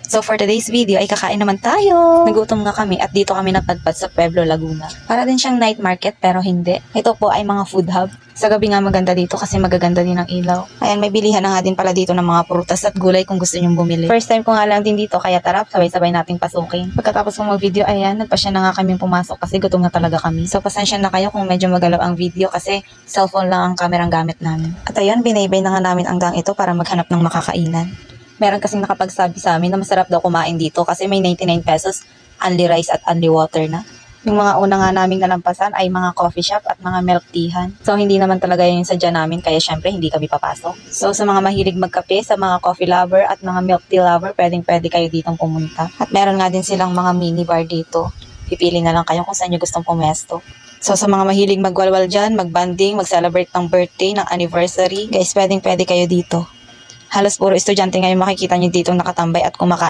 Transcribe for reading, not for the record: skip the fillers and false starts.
So for today's video ay kakain naman tayo. Nagutom nga kami at dito kami napadpad sa Pueblo, Laguna. Para din siyang night market pero hindi. Ito po ay mga food hub. Sa gabi nga maganda dito kasi magaganda din ang ilaw. Ayan, may bilihan na nga din pala dito ng mga prutas at gulay kung gusto nyong bumili. First time ko nga lang din dito kaya tara, sabay-sabay nating pasukin. Pagkatapos kong mag-video, ayan, nagpasya na nga kaming pumasok kasi gutom na talaga kami. So pasensya na kayo kung medyo magalaw ang video kasi cellphone lang ang kamerang gamit namin. At ayan, binaybay na nga namin ang gang ito para maghanap ng makakainan. Meron kasing nakapagsabi sa amin na masarap daw kumain dito kasi may 99 pesos, only rice at only water na. Yung mga una nga naming nalampasan ay mga coffee shop at mga milk teahan. So hindi naman talaga yung sadya namin kaya syempre hindi kami papasok. So sa mga mahilig magkape, sa mga coffee lover at mga milk tea lover, pwede kayo ditong pumunta. At meron nga din silang mga mini bar dito. Pipili na lang kayo kung saan nyo gustong pumesto. So sa mga mahilig magwalwal dyan, magbanding, mag-celebrate ng birthday, ng anniversary, guys pwede kayo dito. Halos puro estudyante ngayon makikita nyo dito nakatambay at kumakain.